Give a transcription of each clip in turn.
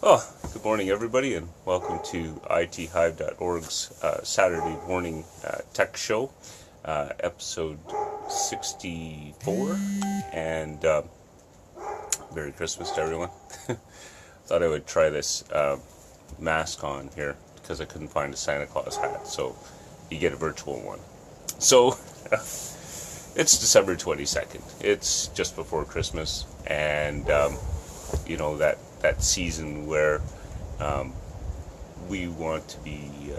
Oh, good morning, everybody, and welcome to ITHive.org's Saturday morning tech show, episode 64. And Merry Christmas to everyone. Thought I would try this mask on here because I couldn't find a Santa Claus hat, so you get a virtual one. So it's December 22nd. It's just before Christmas, and that season where we want to be,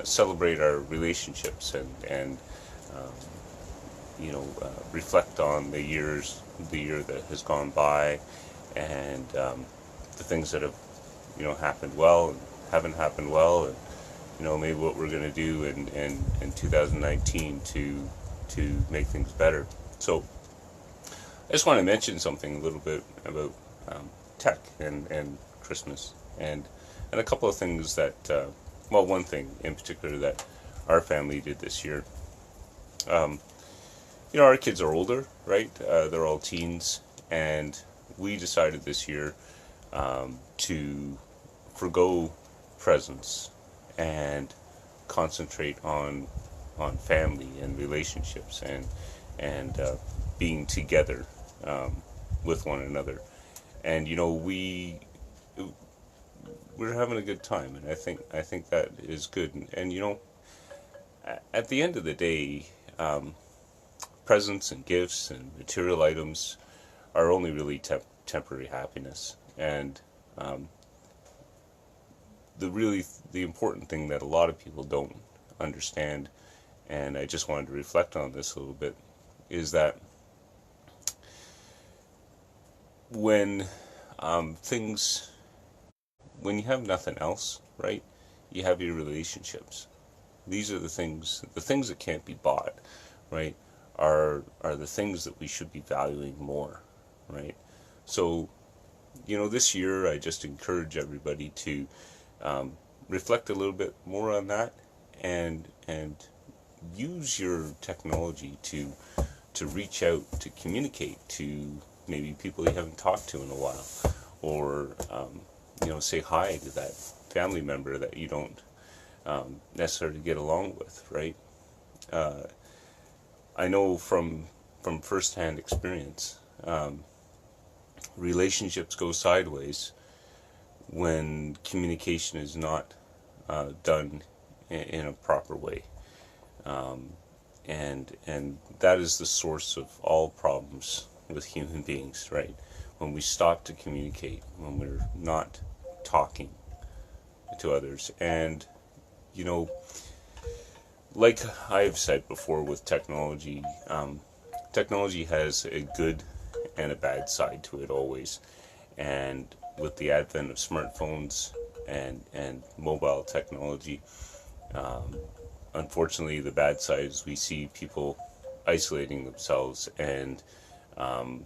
celebrate our relationships and reflect on the year that has gone by, and the things that have, happened well and haven't happened well, and maybe what we're going to do in 2019 to make things better. So I just want to mention something a little bit about tech and Christmas, and a couple of things that, one thing in particular that our family did this year. Our kids are older, right? They're all teens, and we decided this year to forgo presents and concentrate on family and relationships and being together with one another. And we're having a good time, and I think that is good. And at the end of the day, presents and gifts and material items are only really temporary happiness. And the important thing that a lot of people don't understand, and I just wanted to reflect on this a little bit, is that when when you have nothing else, right, you have your relationships. These are the things that can't be bought, right, are the things that we should be valuing more, right? So, this year I just encourage everybody to reflect a little bit more on that, and use your technology to reach out, to communicate to maybe people you haven't talked to in a while, or say hi to that family member that you don't necessarily get along with, right? I know from firsthand experience, relationships go sideways when communication is not done in a proper way, and that is the source of all problems with human beings, right? When we stop to communicate, when we're not talking to others. And like I've said before, with technology, technology has a good and a bad side to it always. And with the advent of smartphones and mobile technology, unfortunately the bad side is we see people isolating themselves and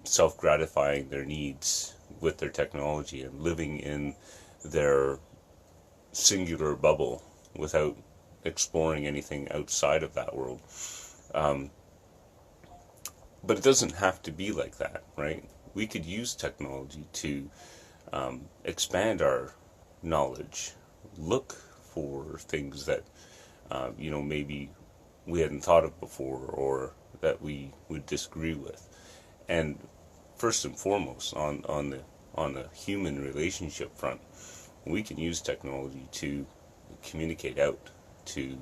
self-gratifying their needs with their technology and living in their singular bubble without exploring anything outside of that world. But it doesn't have to be like that, right? We could use technology to expand our knowledge, look for things that maybe we hadn't thought of before, or that we would disagree with. And first and foremost, on the human relationship front, we can use technology to communicate out to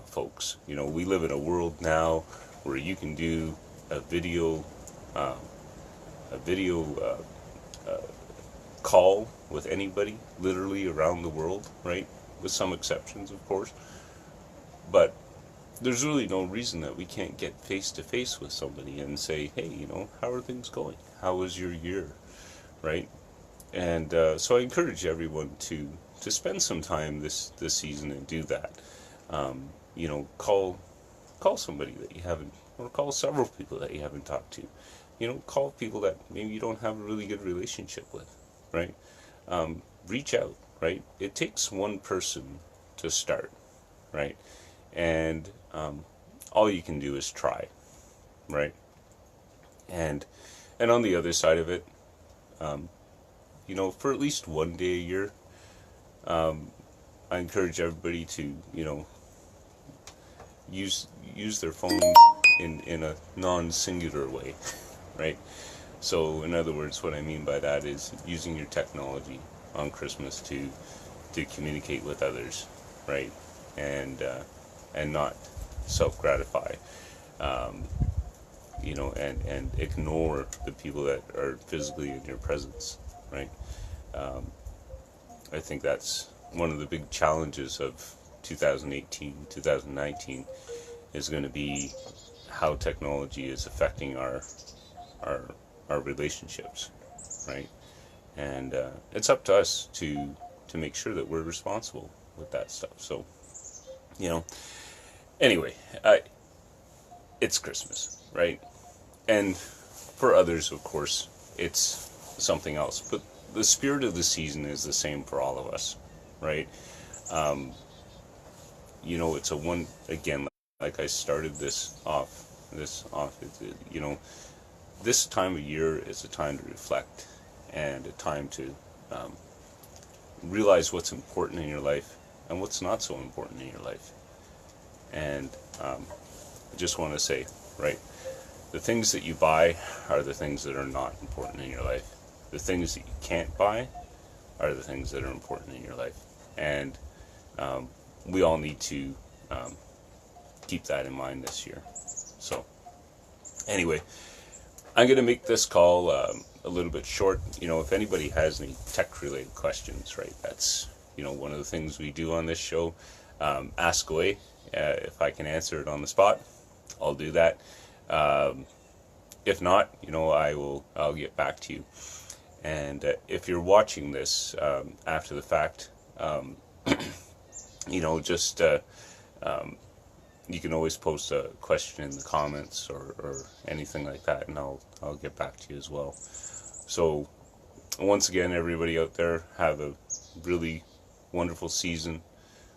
folks. We live in a world now where you can do a video call with anybody, literally around the world, right? With some exceptions, of course. But there's really no reason that we can't get face to face with somebody and say, hey, how are things going? How was your year, right? And so I encourage everyone to spend some time this season and do that. Call somebody that you haven't, or call several people that you haven't talked to. Call people that maybe you don't have a really good relationship with, right? Reach out, right? It takes one person to start, right? And all you can do is try, right? And on the other side of it, for at least one day a year, I encourage everybody to, use their phone in a non-singular way, right? So, in other words, what I mean by that is using your technology on Christmas to communicate with others, right? And not self-gratify, and ignore the people that are physically in your presence, right? I think that's one of the big challenges of 2018, 2019 is going to be how technology is affecting our relationships, right? And it's up to us to make sure that we're responsible with that stuff. So, anyway, it's Christmas, right? And for others, of course, it's something else. But the spirit of the season is the same for all of us, right? It's a one, again, like I started this off, this time of year is a time to reflect and a time to realize what's important in your life and what's not so important in your life. And I just want to say, right, the things that you buy are the things that are not important in your life. The things that you can't buy are the things that are important in your life. And we all need to keep that in mind this year. So, anyway, I'm going to make this call a little bit short. If anybody has any tech-related questions, right, that's, one of the things we do on this show. Ask away. If I can answer it on the spot, I'll do that. If not, I'll get back to you. And if you're watching this after the fact, just you can always post a question in the comments or anything like that, and I'll get back to you as well. So once again, everybody out there, have a really wonderful season.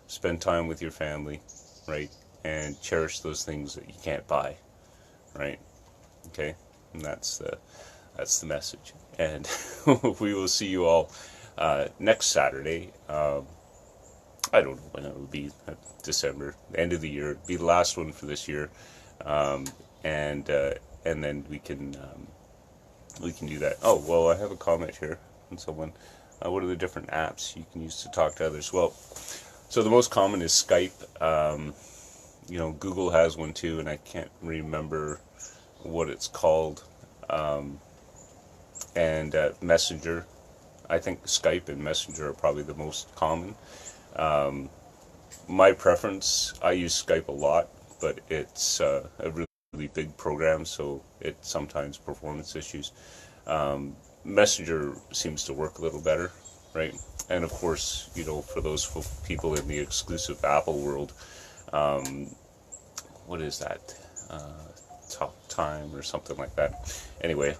Spend time with your family, right? And cherish those things that you can't buy, right? Okay, and that's the message. And we will see you all next Saturday. I don't know when it will be. December, end of the year. It'll be the last one for this year, and then we can do that. Oh well, I have a comment here from someone. What are the different apps you can use to talk to others? Well, so the most common is Skype. Google has one too, and I can't remember what it's called. And Messenger. I think Skype and Messenger are probably the most common. My preference, I use Skype a lot, but it's a really big program, so it sometimes performance issues. Messenger seems to work a little better, right? And of course, for those people in the exclusive Apple world, what is that? Talk Time or something like that. Anyway,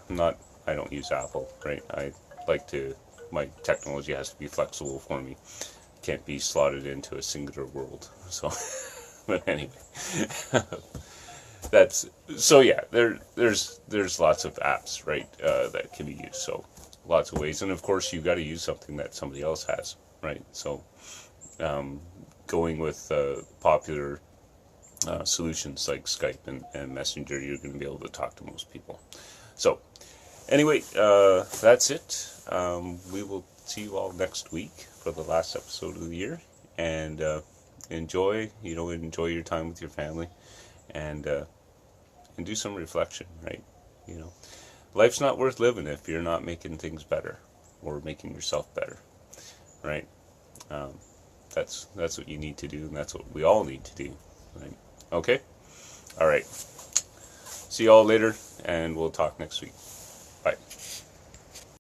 I don't use Apple, right? My technology has to be flexible for me. Can't be slotted into a singular world. So, but anyway, there's lots of apps, right, that can be used. So lots of ways, and of course you got to use something that somebody else has, right? So going with popular solutions like Skype and Messenger, you're going to be able to talk to most people. So anyway, that's it. We will see you all next week for the last episode of the year, and enjoy your time with your family, and do some reflection, right? Life's not worth living if you're not making things better or making yourself better, right? That's what you need to do, and that's what we all need to do, right? Okay? All right. See you all later, and we'll talk next week.